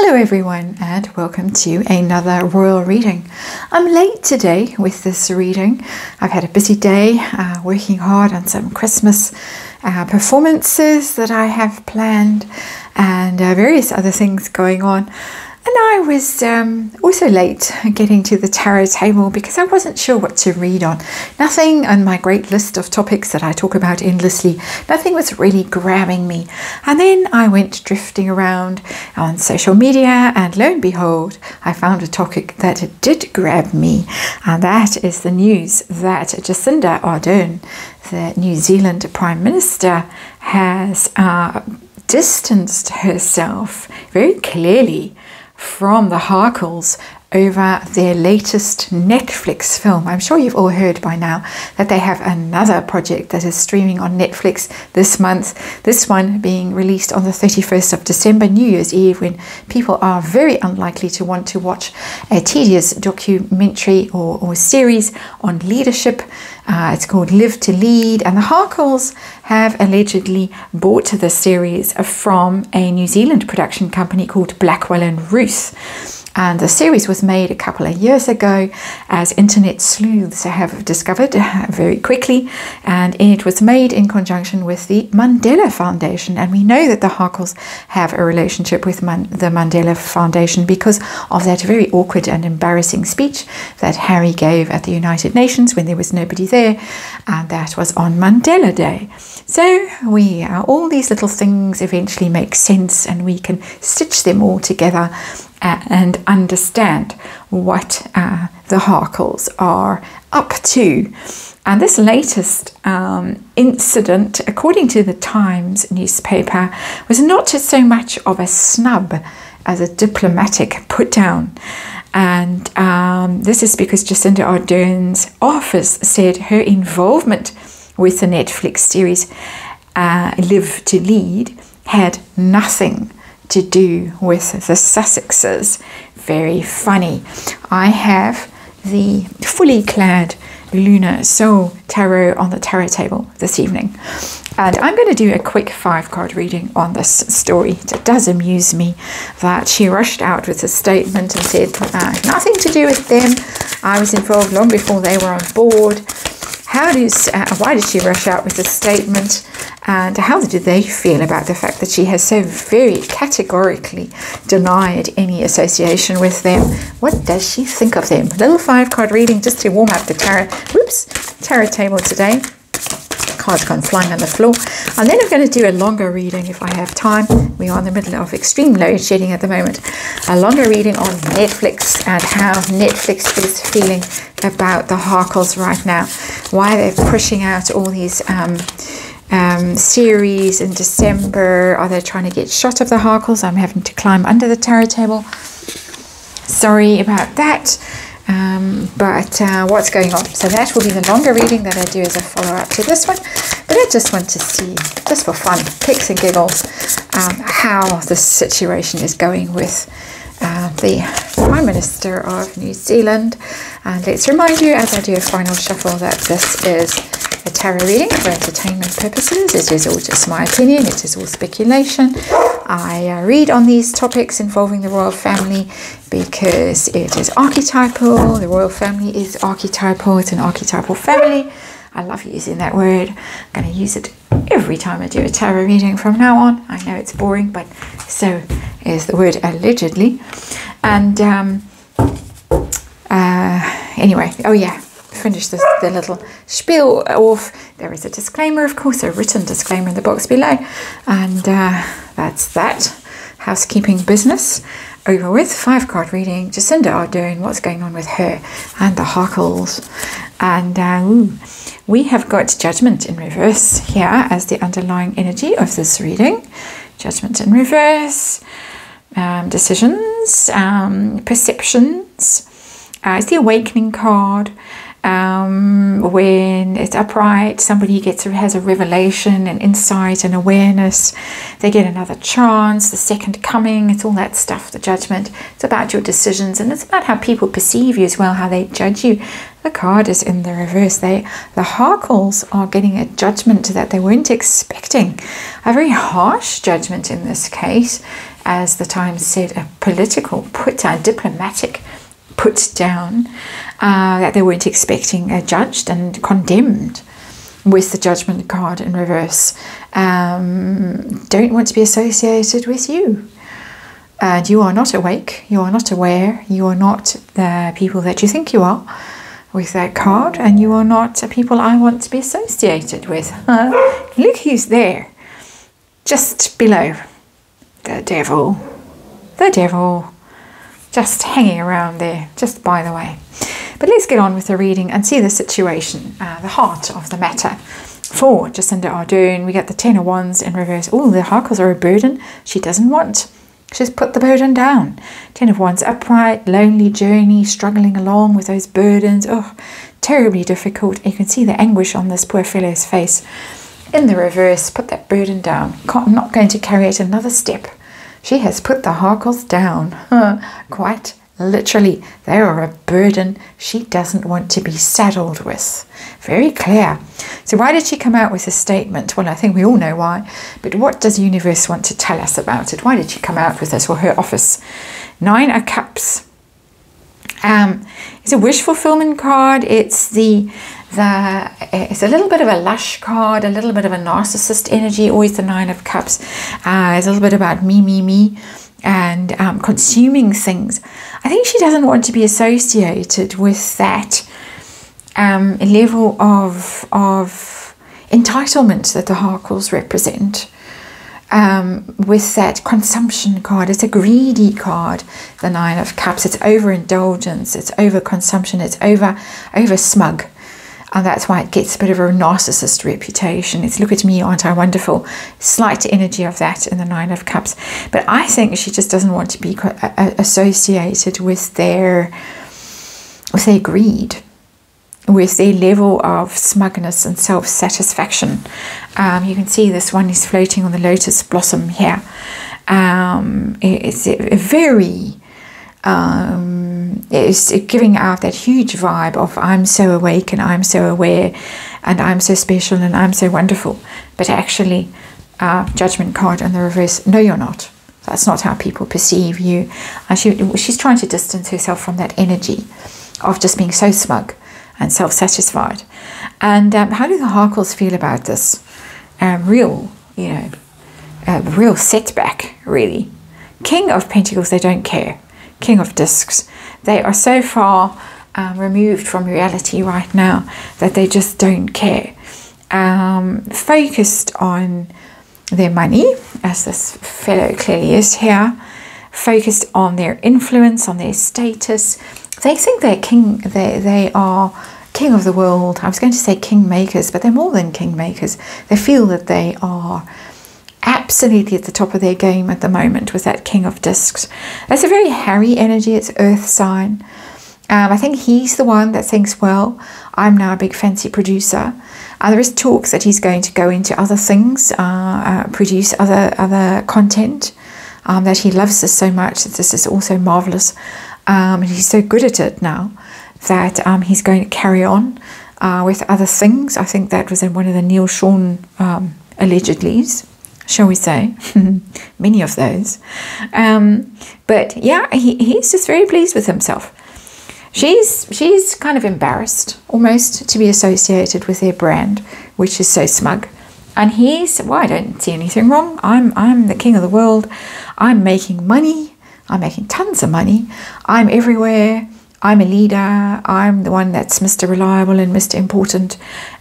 Hello everyone and welcome to another royal reading. I'm late today with this reading. I've had a busy day working hard on some Christmas performances that I have planned and various other things going on. And I was also late getting to the tarot table because I wasn't sure what to read on. Nothing on my great list of topics that I talk about endlessly, nothing was really grabbing me. And then I went drifting around on social media and lo and behold, I found a topic that did grab me. And that is the news that Jacinda Ardern, the New Zealand Prime Minister, has distanced herself very clearly from the Harkles over their latest Netflix film. I'm sure you've all heard by now that they have another project that is streaming on Netflix this month. This one being released on the 31st of December, New Year's Eve, when people are very unlikely to want to watch a tedious documentary or series on leadership. It's called Live to Lead, and the Harkles have allegedly bought the series from a New Zealand production company called Blackwell and Ruth. And the series was made a couple of years ago, as internet sleuths have discovered very quickly, and it was made in conjunction with the Mandela Foundation. And we know that the Harkles have a relationship with the Mandela Foundation because of that very awkward and embarrassing speech that Harry gave at the United Nations when there was nobody there, and that was on Mandela Day. So all these little things eventually make sense, and we can stitch them all together and understand what the Harkles are up to. And this latest incident, according to the Times newspaper, was not so much of a snub as a diplomatic put down. And this is because Jacinda Ardern's office said her involvement with the Netflix series Live to Lead had nothing to do with the Sussexes. Very funny. I have the fully clad Lunar Soul Tarot on the tarot table this evening, and I'm going to do a quick 5-card reading on this story. It does amuse me that she rushed out with a statement and said nothing to do with them. I was involved long before they were on board. Why did she rush out with a statement, and how did they feel about the fact that she has so very categorically denied any association with them? What does she think of them? A little 5-card reading just to warm up the tarot table today. Cards gone flying on the floor. And then I'm going to do a longer reading if I have time. We are in the middle of extreme load shedding at the moment. A longer reading on Netflix and how Netflix is feeling about the Harkles right now. Why they're pushing out all these series in December. Are they trying to get shot of the Harkles? I'm having to climb under the tarot table. Sorry about that. But what's going on? So that will be the longer reading that I do as a follow-up to this one. But I just want to see, just for fun, kicks and giggles, how this situation is going with the Prime Minister of New Zealand. And let's remind you, as I do a final shuffle, that this is a tarot reading for entertainment purposes. It is all just my opinion. It is all speculation. I read on these topics involving the royal family because it is archetypal. The royal family is archetypal. It's an archetypal family. I love using that word. I'm going to use it every time I do a tarot reading from now on. I know it's boring, but so is the word allegedly. And anyway, oh yeah, finish the little spiel off. There is a disclaimer, of course, a written disclaimer in the box below. And that's that. Housekeeping business over with. 5-card reading. Jacinda Ardern, what's going on with her and the Harkles. And we have got Judgment in reverse here as the underlying energy of this reading. Judgment in reverse. Decisions. Perceptions. It's the Awakening card. When it's upright, somebody has a revelation, an insight, an awareness. They get another chance, the second coming. It's all that stuff, the Judgment. It's about your decisions, and it's about how people perceive you as well, how they judge you. The card is in the reverse. The Harkles are getting a judgment that they weren't expecting. A very harsh judgment in this case. as the Times said, a political put down, diplomatic put down, that they weren't expecting, judged and condemned with the Judgment card in reverse. Don't want to be associated with you. And you are not awake, you are not aware, you are not the people that you think you are with that card, and you are not people I want to be associated with. Look who's there, just below. The devil, just hanging around there, just by the way. But let's get on with the reading and see the situation, the heart of the matter. For Jacinda Ardern, we get the Ten of Wands in reverse. Oh, the Harkles are a burden she doesn't want. She's put the burden down. Ten of Wands upright, lonely journey, struggling along with those burdens. Oh, terribly difficult. You can see the anguish on this poor fellow's face. In the reverse, put that burden down. Not going to carry it another step. She has put the Harkles down. Quite literally, they are a burden she doesn't want to be saddled with. Very clear. So why did she come out with a statement? Well, I think we all know why. But what does the universe want to tell us about it? Why did she come out with this, or her office? Nine of Cups. It's a wish fulfillment card. It's it's a little bit of a lush card, a little bit of a narcissist energy. Always the Nine of Cups. It's a little bit about me, and consuming things. I think she doesn't want to be associated with that level of entitlement that the Harkles represent. With that consumption card, it's a greedy card, the Nine of Cups. It's overindulgence, it's overconsumption, it's over smug. And that's why it gets a bit of a narcissist reputation. It's look at me, aren't I wonderful? Slight energy of that in the Nine of Cups. But I think she just doesn't want to be associated with their greed, with their level of smugness and self-satisfaction. You can see this one is floating on the lotus blossom here. It's a very... it's giving out that huge vibe of I'm so awake and I'm so aware and I'm so special and I'm so wonderful. But actually, Judgment card in the reverse, no you're not. That's not how people perceive you. She's trying to distance herself from that energy of just being so smug and self-satisfied. And how do the Harkles feel about this? Real setback, really. King of Pentacles, they don't care. King of Discs, they are so far removed from reality right now that they just don't care. Focused on their money, as this fellow clearly is here. Focused on their influence, on their status. They think they're king. They are king of the world. I was going to say king makers, but they're more than king makers. They feel that they are absolutely at the top of their game at the moment with that King of Discs. That's a very Harry energy. It's earth sign. I think he's the one that thinks, well, I'm now a big fancy producer. There is talks that he's going to go into other things, produce other content, that he loves this so much, that this is also marvelous. And he's so good at it now that he's going to carry on with other things. I think that was in one of the Neil Sean allegedlys, shall we say. Many of those. But yeah, he's just very pleased with himself. She's kind of embarrassed almost to be associated with their brand, which is so smug. And he's, well, I don't see anything wrong. I'm the king of the world. I'm making money. I'm making tons of money. I'm everywhere. I'm a leader. I'm the one that's Mr. Reliable and Mr. Important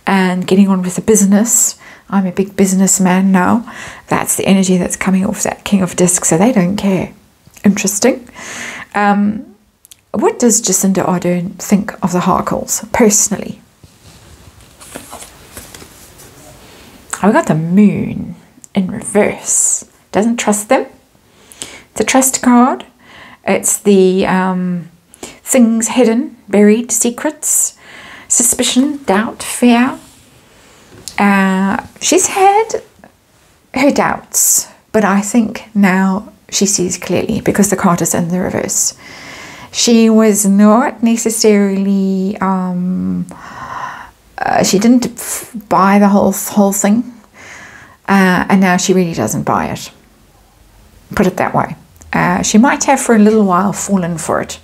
and getting on with the business. I'm a big businessman now. That's the energy that's coming off that King of Discs, so they don't care. Interesting. What does Jacinda Ardern think of the Harkles, personally? I've got the Moon in reverse. Doesn't trust them. It's a trust card. It's the things hidden, buried, secrets, suspicion, doubt, fear. She's had her doubts, but I think now she sees clearly because the card is in the reverse. She was not necessarily, she didn't buy the whole thing, and now she really doesn't buy it. Put it that way. She might have for a little while fallen for it,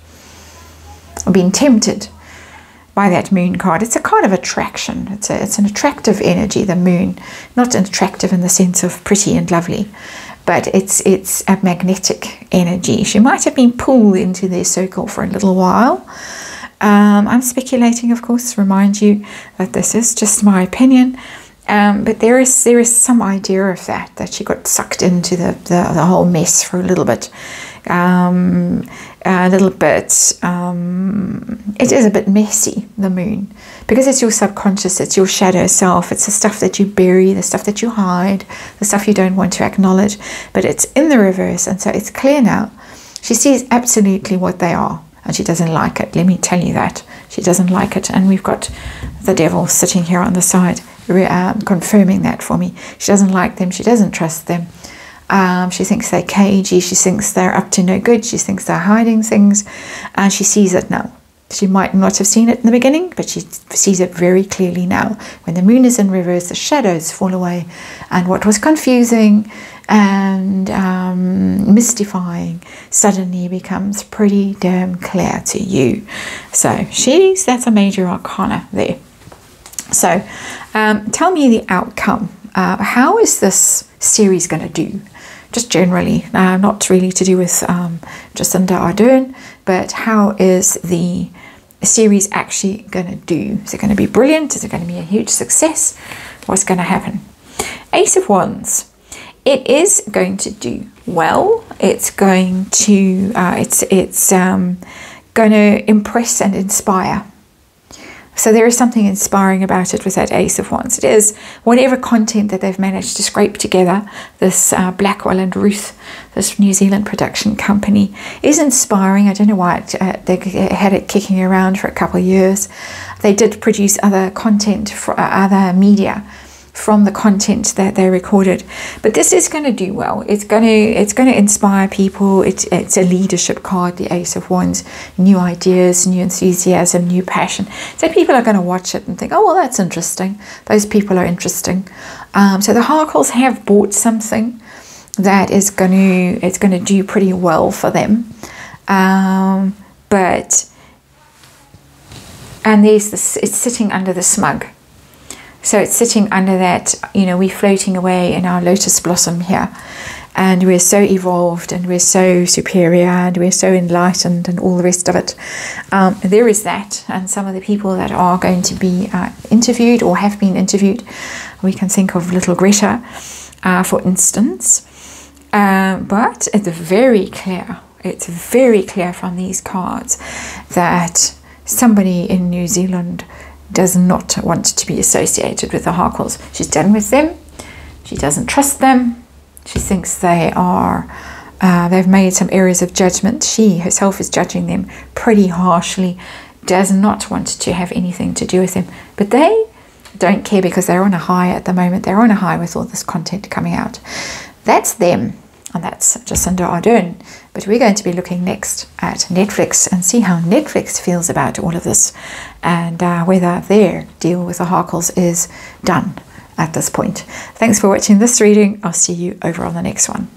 or been tempted by that moon card. It's a card of attraction. It's an attractive energy, the moon. Not attractive in the sense of pretty and lovely, but it's a magnetic energy. She might have been pulled into their circle for a little while. I'm speculating, of course, remind you that this is just my opinion. But there is some idea of that she got sucked into the whole mess for a little bit. It is a bit messy, the moon, because it's your subconscious, it's your shadow self, it's the stuff that you bury, the stuff that you hide, the stuff you don't want to acknowledge, but it's in the reverse, and so it's clear now. She sees absolutely what they are, and she doesn't like it. Let me tell you that. She doesn't like it, and we've got the devil sitting here on the side confirming that for me. She doesn't like them, she doesn't trust them. She thinks they're cagey, she thinks they're up to no good, she thinks they're hiding things, and she sees it now. She might not have seen it in the beginning, but she sees it very clearly now. When the moon is in reverse, the shadows fall away, and what was confusing and mystifying suddenly becomes pretty damn clear to you. So that's a major arcana there. So tell me the outcome. How is this series going to do? Just generally, not really to do with Jacinda Ardern, but how is the series actually going to do? Is it going to be brilliant? Is it going to be a huge success? What's going to happen? Ace of Wands. It is going to do well. It's going to going to impress and inspire. So there is something inspiring about it with that Ace of Wands. It is whatever content that they've managed to scrape together, this Blackwell and Ruth, this New Zealand production company, is inspiring. I don't know why they had it kicking around for a couple of years. They did produce other content for other media from the content that they recorded, but this is going to do well. It's going to inspire people. It's a leadership card, the Ace of Wands. New ideas, new enthusiasm, new passion. So people are going to watch it and think, oh well, that's interesting. Those people are interesting. So the Harkles have bought something that is going to do pretty well for them. And there's this. It's sitting under the smug. So it's sitting under that, we're floating away in our lotus blossom here, and we're so evolved, and we're so superior, and we're so enlightened, and all the rest of it. There is that, and some of the people that are going to be interviewed or have been interviewed, we can think of little Greta, for instance. But it's very clear. It's very clear from these cards that somebody in New Zealand does not want to be associated with the Harkles. She's done with them. She doesn't trust them. She thinks they are, they've made some errors of judgment. She herself is judging them pretty harshly, does not want to have anything to do with them. But they don't care because they're on a high at the moment. They're on a high with all this content coming out. That's them, and that's Jacinda Ardern. But we're going to be looking next at Netflix and see how Netflix feels about all of this, and whether their deal with the Harkles is done at this point. Thanks for watching this reading. I'll see you over on the next one.